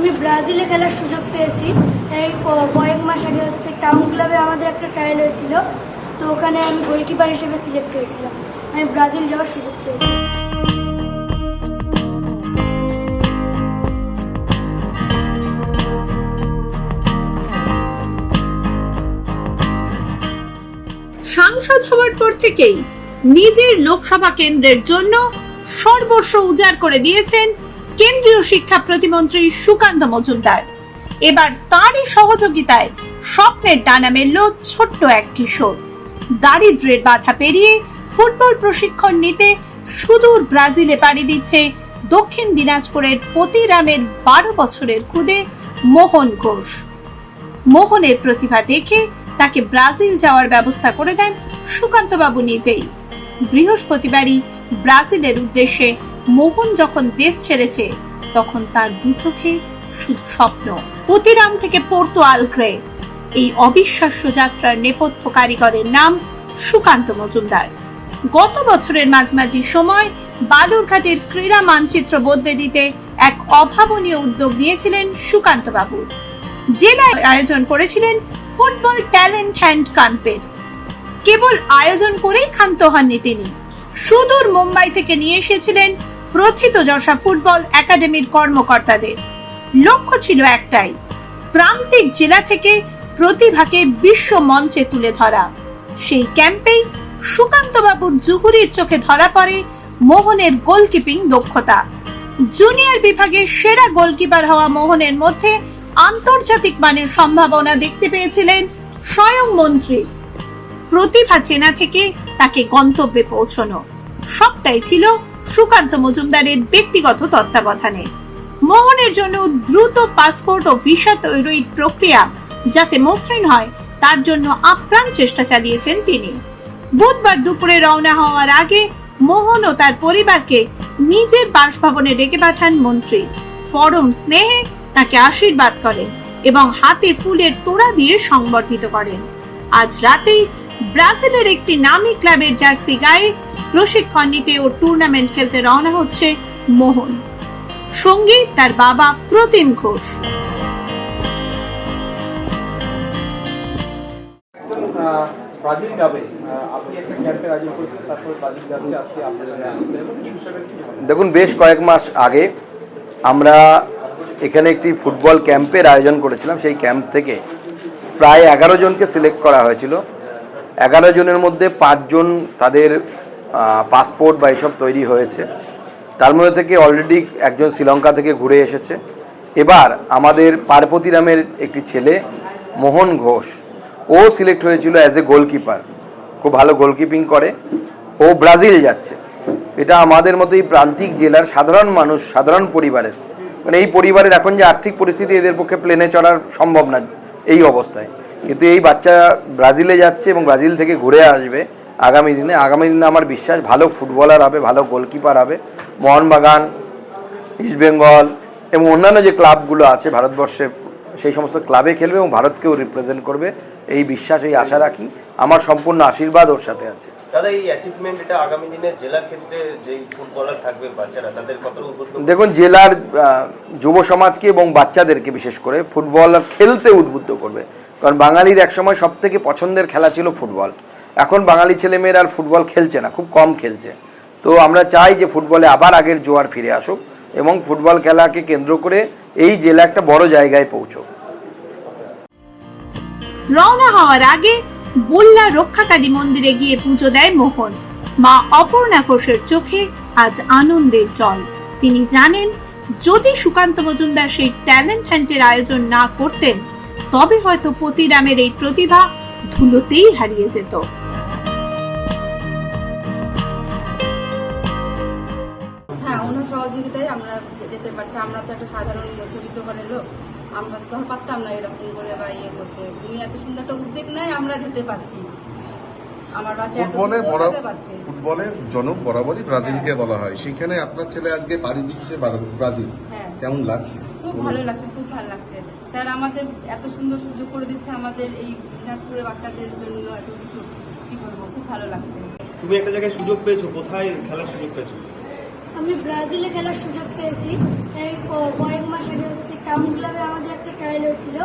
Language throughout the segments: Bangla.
আমি ব্রাজিলে খেলার সুযোগ পেয়েছি। এই কয়েক মাস আগে টাউন ক্লাবে আমাদের একটা ট্রায়াল হয়েছিল, তো ওখানে আমি গোলকিপার হিসেবে সিলেক্ট হয়েছিলাম। আমি ব্রাজিল যাওয়ার সুযোগ পেয়েছি। সাংসদ হওয়ার পর থেকেই নিজের লোকসভা কেন্দ্রের জন্য সর্বস্ব উজাড় করে দিয়েছেন কেন্দ্রীয় শিক্ষা প্রতিমন্ত্রী সুকান্ত মজুমদার। এবার তারই সহযোগিতায় স্বপ্নের ডানা মেলল ছোট্ট এক কিশোর। দারিদ্র্যের বাধা পেরিয়ে ফুটবল প্রশিক্ষণ নিতে সুদূর ব্রাজিলে পাড়ি দিচ্ছে দক্ষিণ দিনাজপুরের পতিরামের 12 বছরের খুদে মোহন ঘোষ। মোহনের প্রতিভা দেখে তাকে ব্রাজিল যাওয়ার ব্যবস্থা করে দেন সুকান্তবাবু নিজেই। বৃহস্পতিবারই ব্রাজিলের উদ্দেশ্যে মোহন যখন দেশ ছেড়েছে, তখন তার দু চোখে শুধু স্বপ্ন। পতিরাম থেকে পোর্তো আলগ্রে এই অবিশ্বাস্য যাত্রার নেপথ্য কারিগরের নাম সুকান্ত মজুমদার। গত বছরের মাঝামাঝি সময় বালুরঘাটের ক্রীড়া মানচিত্র বদলে দিতে এক অভাবনীয় উদ্যোগ নিয়েছিলেন সুকান্তবাবু। জেলায় আয়োজন করেছিলেন ফুটবল ট্যালেন্ট হ্যান্ড ক্যাম্পের। কেবল আয়োজন করেই ক্ষান্ত হননি তিনি, সুদূর মুম্বাই থেকে নিয়ে এসেছিলেন প্রথিতযশা ফুটবল একাডেমির কর্মকর্তাদের। লক্ষ্য ছিল একটাই, প্রান্তিক জেলা থেকে প্রতিভাকে বিশ্ব মঞ্চে তুলে ধরা। সেই ক্যাম্পেই সুকান্তবাবুর জুহুরির চোখে ধরা পড়ে মোহনের গোলকিপিং দক্ষতা। জুনিয়র বিভাগে সেরা গোলকিপার হওয়া মোহনের মধ্যে আন্তর্জাতিক মানের সম্ভাবনা দেখতে পেয়েছিলেন স্বয়ং মন্ত্রী। প্রতিভা চেনা থেকে তাকে গন্তব্যে পৌঁছানো সবটাই ছিল সুকান্ত মজুমদারের ব্যক্তিগত তত্ত্বাবধানে। মোহনের জন্য দ্রুত পাসপোর্ট ও ভিসা তৈরির প্রক্রিয়া যাতে মসৃণ হয়, তার জন্য আপ্রাণ চেষ্টা চালিয়েছেন তিনি। বুধবার দুপুরে রওনা হওয়ার আগে মোহন ও তার পরিবারকে নিজের বাসভবনে ডেকে পাঠান মন্ত্রী। পরম স্নেহে তাকে আশীর্বাদ করেন এবং হাতে ফুলের তোড়া দিয়ে সংবর্ধিত করেন। আজ রাতেই ব্রাজিলের একটি নামী ক্লাবের জার্সি গায়ে প্রশিক্ষণ নিতে ও টুর্নামেন্ট খেলতে রওনা হচ্ছে মোহন। সঙ্গে তার বাবা প্রতিম ঘোষ। দেখুন, বেশ কয়েক মাস আগে আমরা এখানে একটি ফুটবল ক্যাম্পের আয়োজন করেছিলাম। সেই ক্যাম্প থেকে প্রায় 11 জনকে সিলেক্ট করা হয়েছিল। 11 জনের মধ্যে 5 জন তাদের পাসপোর্ট বা এসব তৈরি হয়েছে। তার মধ্যে থেকে অলরেডি একজন শ্রীলঙ্কা থেকে ঘুরে এসেছে। এবার আমাদের পার্বতীরামের একটি ছেলে মোহন ঘোষ, ও সিলেক্ট হয়েছিল অ্যাজ এ গোলকিপার। খুব ভালো গোলকিপিং করে। ও ব্রাজিল যাচ্ছে। এটা আমাদের মতো এই প্রান্তিক জেলার সাধারণ মানুষ, সাধারণ পরিবারের, মানে এই পরিবারের এখন যে আর্থিক পরিস্থিতি, এদের পক্ষে প্লেনে চড়ার সম্ভব না এই অবস্থায়। কিন্তু এই বাচ্চা ব্রাজিলে যাচ্ছে এবং ব্রাজিল থেকে ঘুরে আসবে আগামী দিনে। আমার বিশ্বাস ভালো ফুটবলার হবে, ভালো গোলকিপার হবে। মোহনবাগান, ইস্টবেঙ্গল এবং অন্যান্য যে ক্লাবগুলো আছে ভারতবর্ষে, সেই সমস্ত ক্লাবে খেলবে এবং ভারতকেও রিপ্রেজেন্ট করবে। এই বিশ্বাস, এই আশা রাখি। আমার সম্পূর্ণ আশীর্বাদ ওর সাথে আছে। দাদা, এই অ্যাচিভমেন্ট এটা আগামী দিনে জেলার ক্ষেত্রে যে ফুটবলার থাকবে বাচ্চারা, তাদের কতটা উদ্বুদ্ধ? দেখুন, জেলার যুব সমাজকে এবং বাচ্চাদেরকে বিশেষ করে ফুটবল খেলতে উদ্বুদ্ধ করবে। কারণ বাঙালির একসময় সব থেকে পছন্দের খেলা ছিল ফুটবল। এখন বাঙালি ছেলেমেয়েরা আর ফুটবল খেলছে না, খুব কম খেলছে। তো আমরা চাই যে ফুটবলে আবার আগের জোয়ার ফিরে আসুক এবং ফুটবল খেলাকে কেন্দ্র করে এই জেলা একটা বড় জায়গায় পৌঁছুক। রওনা হওয়ার আগে বল্লা রক্ষাকালী মন্দিরে গিয়ে পুজো দেয় মোহন। মা অপর্ণা ঘোষের চোখে আজ আনন্দের জল। তিনি জানেন, যদি সুকান্ত মজুমদার সেই ট্যালেন্ট হান্টের আয়োজন না করতেন, তবে হয়তো পতিরামের এই প্রতিভা ধুলোতেই হারিয়ে যেত। হ্যাঁ, ওনার সহযোগিতায় আমরা যেতে পারছি। আমরা তো একটা সাধারণ মধ্যবিত্ত ঘরের লোক, আমরা তো পারতাম না এরকম করে বা ইয়ে করতে। উনি এত সুন্দর একটা উদ্যোগ নেয়, আমরা যেতে পারছি। আমার বাচ্চা ফুটবলের জনক বরাবরই ব্রাজিলকে বলা হয়। সেখানে আপনার ছেলে আজকে পাড়ি দিচ্ছে ব্রাজিল। হ্যাঁ, কেমন লাগছে? খুব ভালো লাগছে, খুব ভালো লাগছে। স্যার আমাদের এত সুন্দর সুযোগ করে দিচ্ছে, আমাদের এই দিনাজপুরের বাচ্চাদের জন্য এত কিছু, কি বলবো, খুব ভালো লাগছে। তুমি একটা জায়গায় সুযোগ পেয়েছো, কোথায় খেলার সুযোগ পেয়েছো? আমি ব্রাজিলে খেলার সুযোগ পেয়েছি। এই কয়েক মাস আগে হচ্ছে টাউন ক্লাবে আমাদের একটা ট্রায়াল হয়েছিল,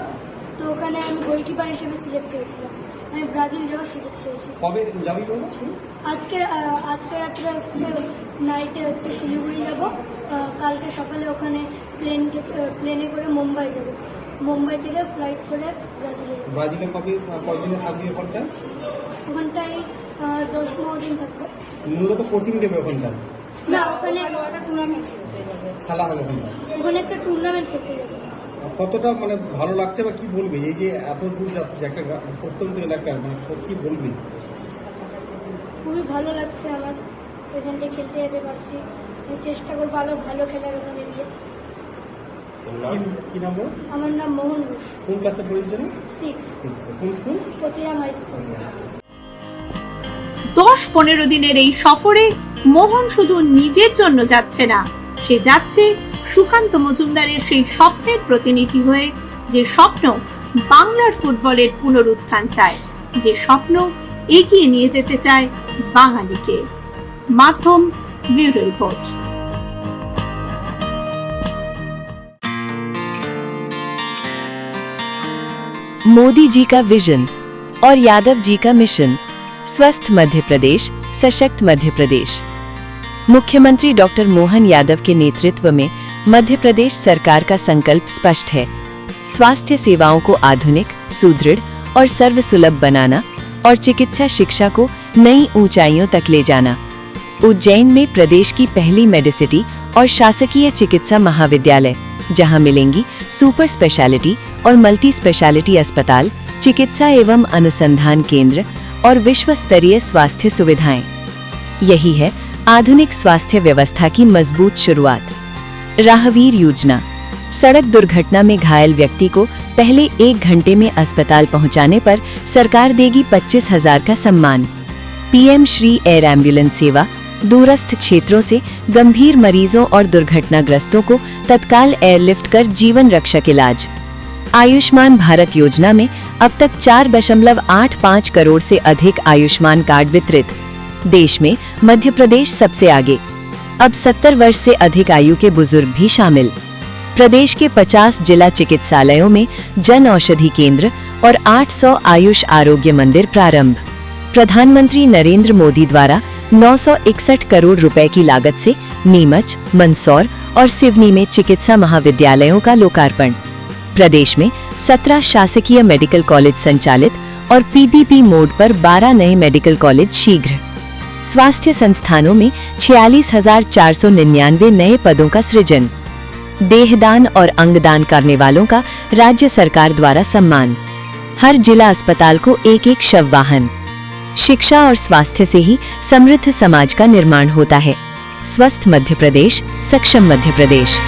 তো ওখানে আমি গোলকিপার হিসেবে সিলেক্ট হয়েছিলাম। আমি ব্রাজিল যাওয়ার সুযোগ পেয়েছি। কবে যাবি বলো? আজকে রাত্রে হচ্ছে নাইটে হচ্ছে শিলিগুড়ি যাব, কালকে সকালে ওখানে প্লেনে করে মুম্বাই যাব, মুম্বাই থেকে ফ্লাইট করে ব্রাজিলে যাব। ব্রাজিলে কয়দিনে থাকবি ওখানটায়? ওখানটায় 10-15 দিন থাকবো। মূলত কোচিং দেবে ওখানটায়? না, ওখানে একটা টুর্নামেন্ট খেলতে যাবে। খেলা হবে ওখানটায়? ওখানে একটা টুর্নামেন্ট খেলতে যাবো। কতটা মানে ভালো লাগছে বা কি বলবি, এই যে এত দূর যাচ্ছিস একটা প্রত্যন্ত এলাকার, মানে কি বলবি? খুবই ভালো লাগছে আমার, এখানটায় খেলতে যেতে পারছি। আমি চেষ্টা করবো আরো ভালো খেলার ওখানে গিয়ে। কি নাম বল? আমার নাম মোহন ঘোষ। কোন ক্লাসে পড়িস যেন? 6, কোন স্কুল? Pratiram high school. 10-15 দিনের এই সফরে মোহন শুধু নিজের জন্য যাচ্ছে না, সে যাচ্ছে সুকান্ত মজুমদারের সেই স্বপ্নের প্রতিনিধি হয়ে, যে স্বপ্ন বাংলার ফুটবলের পুনরুত্থান চায়, যে স্বপ্ন এগিয়ে নিয়ে যেতে চায় বাঙালিকে। মাধ্যম ব্যুরো রিপোর্ট। मोदी जी का विजन और यादव जी का मिशन, स्वस्थ मध्य प्रदेश, सशक्त मध्य प्रदेश। मुख्यमंत्री डॉक्टर मोहन यादव के नेतृत्व में मध्य प्रदेश सरकार का संकल्प स्पष्ट है। स्वास्थ्य सेवाओं को आधुनिक, सुदृढ़ और सर्वसुलभ बनाना और चिकित्सा शिक्षा को नई ऊंचाइयों तक ले जाना। उज्जैन में प्रदेश की पहली मेडिसिटी और शासकीय चिकित्सा महाविद्यालय, जहां मिलेंगी सुपर स्पेशलिटी और मल्टी स्पेशलिटी अस्पताल, चिकित्सा एवं अनुसंधान केंद्र और विश्व स्तरीय स्वास्थ्य सुविधाएं। यही है आधुनिक स्वास्थ्य व्यवस्था की मजबूत शुरुआत। राहवीर योजना, सड़क दुर्घटना में घायल व्यक्ति को पहले 1 घंटे में अस्पताल पहुंचाने पर सरकार देगी 25,000 का सम्मान। पीएम श्री एयर एम्बुलेंस सेवा, दूरस्थ क्षेत्रों से गंभीर मरीजों और दुर्घटनाग्रस्तों को तत्काल एयरलिफ्ट कर जीवन रक्षक इलाज। आयुष्मान भारत योजना में अब तक 4.85 करोड़ से अधिक आयुष्मान कार्ड वितरित। देश में मध्य प्रदेश सबसे आगे। अब 70 वर्ष से अधिक आयु के बुजुर्ग भी शामिल। प्रदेश के 50 जिला चिकित्सालयों में जन औषधि केंद्र और 800 आयुष आरोग्य मंदिर प्रारंभ। प्रधानमंत्री नरेंद्र मोदी द्वारा 961 करोड़ रुपए की लागत से नीमच, मंदसौर और सिवनी में चिकित्सा महाविद्यालयों का लोकार्पण। प्रदेश में 17 शासकीय मेडिकल कॉलेज संचालित और पीपीपी मोड पर 12 नए मेडिकल कॉलेज शीघ्र। स्वास्थ्य संस्थानों में 46,499 नए पदों का सृजन। देहदान और अंगदान करने वालों का राज्य सरकार द्वारा सम्मान। हर जिला अस्पताल को एक शव वाहन। शिक्षा और स्वास्थ्य से ही समृद्ध समाज का निर्माण होता है। स्वस्थ मध्य प्रदेश, सक्षम मध्य प्रदेश।